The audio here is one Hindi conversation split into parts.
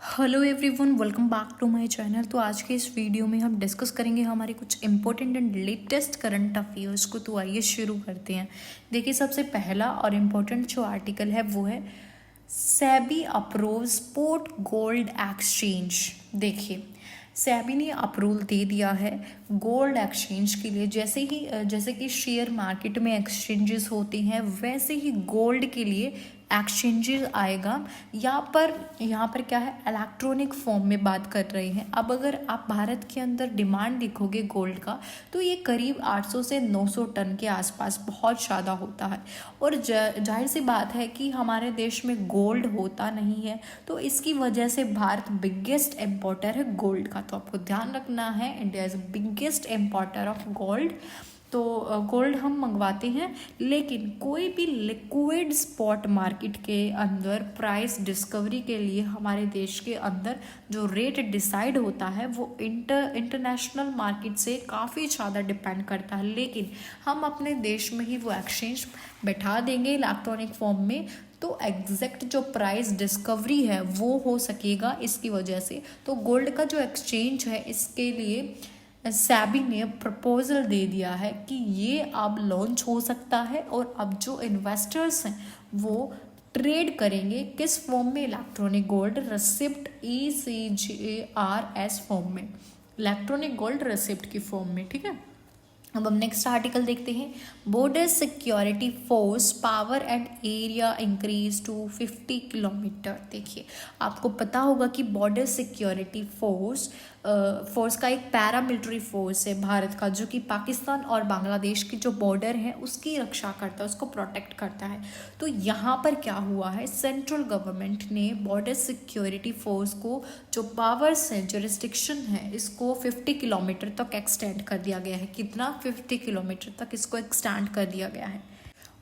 Hello everyone, welcome back to my channel. तो आज के इस वीडियो में हम डिस्कस करेंगे हमारे कुछ important and latest current affairs को। तो आइए शुरू करते हैं। देखिए, सबसे पहला और इम्पोर्टेंट जो आर्टिकल है वो है SEBI approve spot gold exchange. देखिए, सेबी ने अप्रूवल दे दिया है गोल्ड एक्सचेंज के लिए। जैसे कि शेयर मार्केट में एक्सचेंजेस होते हैं, वैसे ही गोल्ड के लिए एक्सचेंजेस आएगा। यहाँ पर क्या है, इलेक्ट्रॉनिक फॉर्म में बात कर रहे हैं। अब अगर आप भारत के अंदर डिमांड देखोगे गोल्ड का, तो ये करीब 800 से 900 टन के आसपास बहुत ज़्यादा होता है। और जाहिर सी बात है कि हमारे देश में गोल्ड होता नहीं है, तो इसकी वजह से भारत बिगेस्ट इम्पोर्टर है गोल्ड का। तो आपको ध्यान रखना है, India is biggest importer of gold. तो गोल्ड हम मंगवाते हैं, लेकिन कोई भी लिक्विड स्पॉट मार्केट के अंदर प्राइस डिस्कवरी के लिए हमारे देश के अंदर जो रेट डिसाइड होता है वो इंटरनेशनल मार्केट से काफ़ी ज़्यादा डिपेंड करता है। लेकिन हम अपने देश में ही वो एक्सचेंज बैठा देंगे इलेक्ट्रॉनिक फॉर्म में, तो एग्जैक्ट जो प्राइस डिस्कवरी है वो हो सकेगा इसकी वजह से। तो गोल्ड का जो एक्सचेंज है, इसके लिए सेबी ने प्रपोजल दे दिया है कि ये अब लॉन्च हो सकता है। और अब जो इन्वेस्टर्स हैं वो ट्रेड करेंगे किस फॉर्म में, electronic gold receipt ECGARS form में, इलेक्ट्रॉनिक गोल्ड रिसिप्ट की फॉर्म में। ठीक है, अब हम नेक्स्ट आर्टिकल देखते हैं। Border security force power and area increase to 50 kilometre. देखिए, आपको पता होगा कि बॉर्डर सिक्योरिटी फोर्स का एक पैरामिलिट्री फोर्स है भारत का, जो कि पाकिस्तान और बांग्लादेश की जो बॉर्डर है उसकी रक्षा करता है, उसको प्रोटेक्ट करता है। तो यहाँ पर क्या हुआ है, सेंट्रल गवर्नमेंट ने बॉर्डर सिक्योरिटी फोर्स को जो पावर्स है, जुरिस्डिक्शन है, इसको 50 किलोमीटर तक एक्सटेंड कर दिया गया है। कितना, 50 किलोमीटर तक इसको एक्सटेंड कर दिया गया है।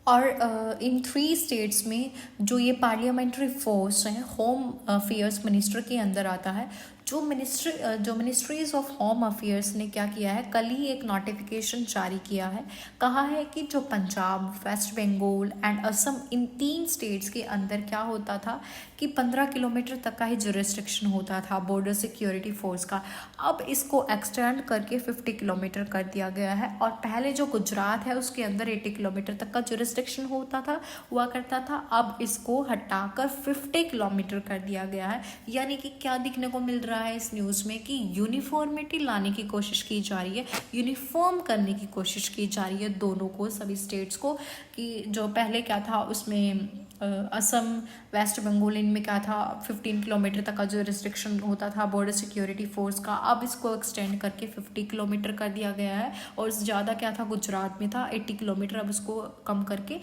और इन 3 स्टेट्स में जो ये पार्लियामेंट्री फोर्स है, होम अफेयर्स मिनिस्टर के अंदर आता है। जो मिनिस्ट्रीज ऑफ होम अफेयर्स ने क्या किया है, कल ही एक नोटिफिकेशन जारी किया है। कहा है कि जो पंजाब, वेस्ट बंगाल एंड असम, इन 3 स्टेट्स के अंदर क्या होता था कि 15 किलोमीटर तक का ही जुरिस्डिक्शन होता था बॉर्डर सिक्योरिटी फोर्स का। अब इसको एक्सटेंड करके 50 किलोमीटर कर दिया गया है। और पहले जो गुजरात है उसके अंदर 80 किलोमीटर तक का जुरिस्डिक्शन हुआ करता था। अब इसको हटाकर 50 किलोमीटर कर दिया गया है। यानी कि क्या दिखने को मिल रहा है इस न्यूज़ में कि यूनिफॉर्मिटी लाने की कोशिश की जा रही है, यूनिफॉर्म करने की कोशिश की जा रही है दोनों को, सभी स्टेट्स को। कि जो पहले क्या था उसमें असम, वेस्ट बंगाल, इनमें क्या था 15 किलोमीटर तक का जो रिस्ट्रिक्शन होता था बॉर्डर सिक्योरिटी फोर्स का, अब इसको एक्सटेंड करके 50 किलोमीटर कर दिया गया है। और ज़्यादा क्या था, गुजरात में था 80 किलोमीटर, अब इसको कम करके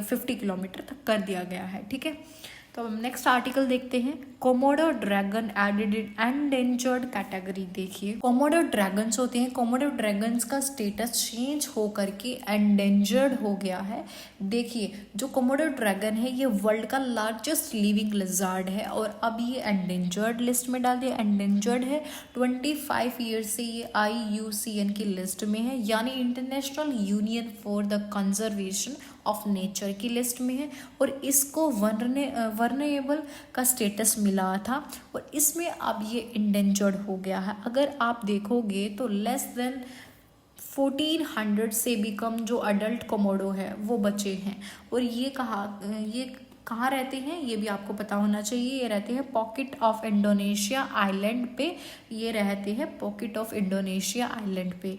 50 किलोमीटर तक कर दिया गया है। ठीक है, तो हम नेक्स्ट आर्टिकल देखते हैं। Komodo dragon added endangered category. देखिए, कोमोडो ड्रैगन्स होते हैं, कोमोडो ड्रैगन्स का स्टेटस चेंज हो करके एंडेंजर्ड हो गया है। देखिए, जो कोमोडो ड्रैगन है ये वर्ल्ड का लार्जेस्ट लिविंग लिजार्ड है, और अब ये एंडेंजर्ड लिस्ट में डाल दिया। एंडेंजर्ड है, 25 ईयर्स से ये IUCN की लिस्ट में है, यानी international union for the conservation of nature की लिस्ट में है। और इसको वर्नेबल का स्टेटस मिला था, और इसमें अब ये इंडेंजर्ड हो गया है। अगर आप देखोगे तो लेस देन 1400 से भी कम जो अडल्ट कोमोडो है वो बचे हैं। और ये कहाँ रहते हैं ये भी आपको पता होना चाहिए। ये रहते हैं पॉकेट ऑफ इंडोनेशिया आइलैंड पे, ये रहते हैं पॉकेट ऑफ इंडोनेशिया आइलैंड पे।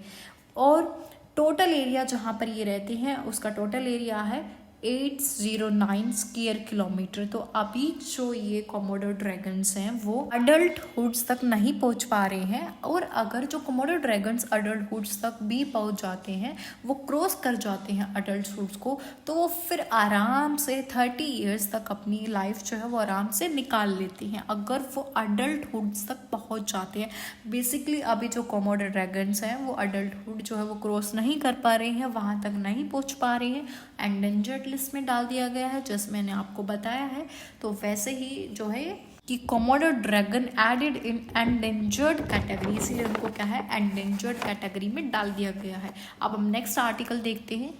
और टोटल एरिया जहाँ पर ये रहते हैं उसका टोटल एरिया है 809 स्क्वायर किलोमीटर। तो अभी जो ये कोमोडो ड्रैगन्स हैं वो अडल्ट हुड्स तक नहीं पहुंच पा रहे हैं। और अगर जो कोमोडो ड्रैगन्स अडल्ट हुड्स तक भी पहुंच जाते हैं, वो क्रॉस कर जाते हैं अडल्ट हुड्स को, तो वो फिर आराम से 30 ईयर्स तक अपनी लाइफ जो है वो आराम से निकाल लेते हैं, अगर वो अडल्ट हुड्स तक पहुंच जाते हैं। बेसिकली अभी जो कोमोडो ड्रैगन्स हैं वो अडल्ट हुड जो है वो क्रॉस नहीं कर पा रहे हैं, वहाँ तक नहीं पहुँच पा रहे हैं, एंडेंजर्ड लिस्ट में डाल दिया गया है, जैसे मैंने आपको बताया है। तो वैसे ही जो है कि Komodo dragon added in endangered category, इसीलिए उनको क्या है, एंडेंजर्ड कैटेगरी में डाल दिया गया है। अब हम नेक्स्ट आर्टिकल देखते हैं।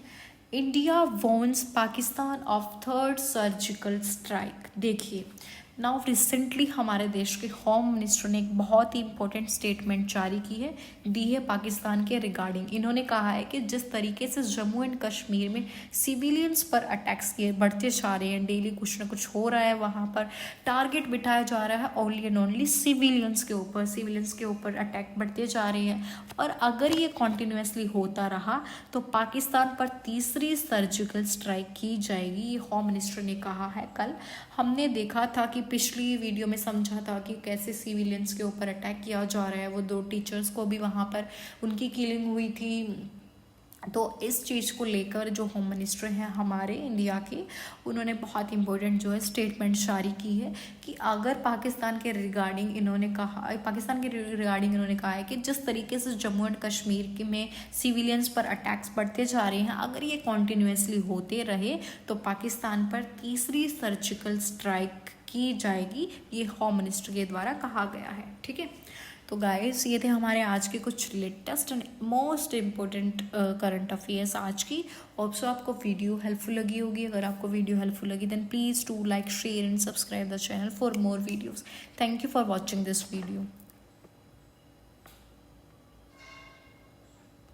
India warns Pakistan of third surgical strike. देखिए, नाउ रिसेंटली हमारे देश के होम मिनिस्टर ने एक बहुत ही इंपॉर्टेंट स्टेटमेंट जारी दी है पाकिस्तान के रिगार्डिंग। इन्होंने कहा है कि जिस तरीके से जम्मू एंड कश्मीर में सिविलियंस पर अटैक्स किए बढ़ते जा रहे हैं, डेली कुछ ना कुछ हो रहा है, वहाँ पर टारगेट बिठाया जा रहा है ओनली एंड ओनली सिविलियंस के ऊपर अटैक बढ़ते जा रहे हैं, और अगर ये कॉन्टिन्यूसली होता रहा तो पाकिस्तान पर तीसरी सर्जिकल स्ट्राइक की जाएगी, ये होम मिनिस्टर ने कहा है। कल हमने देखा था कि पिछली वीडियो में समझा था कि कैसे सिविलियंस के ऊपर अटैक किया जा रहा है, वो 2 टीचर्स को भी वहाँ पर उनकी किलिंग हुई थी। तो इस चीज़ को लेकर जो होम मिनिस्टर हैं हमारे इंडिया के, उन्होंने बहुत इंपॉर्टेंट जो है स्टेटमेंट जारी की है कि अगर पाकिस्तान के रिगार्डिंग इन्होंने कहा है कि जिस तरीके से जम्मू एंड कश्मीर में सिविलियंस पर अटैक्स बढ़ते जा रहे हैं, अगर ये कॉन्टिन्यूसली होते रहे तो पाकिस्तान पर तीसरी सर्जिकल स्ट्राइक की जाएगी, ये होम मिनिस्टर के द्वारा कहा गया है। ठीक है, तो गाइस ये थे हमारे आज के कुछ latest and most important current affairs आज की। ऑल्सो आपको वीडियो हेल्पफुल लगी होगी। अगर आपको वीडियो हेल्पफुल लगी then please do like, share and subscribe the channel for more videos. Thank you for watching this video.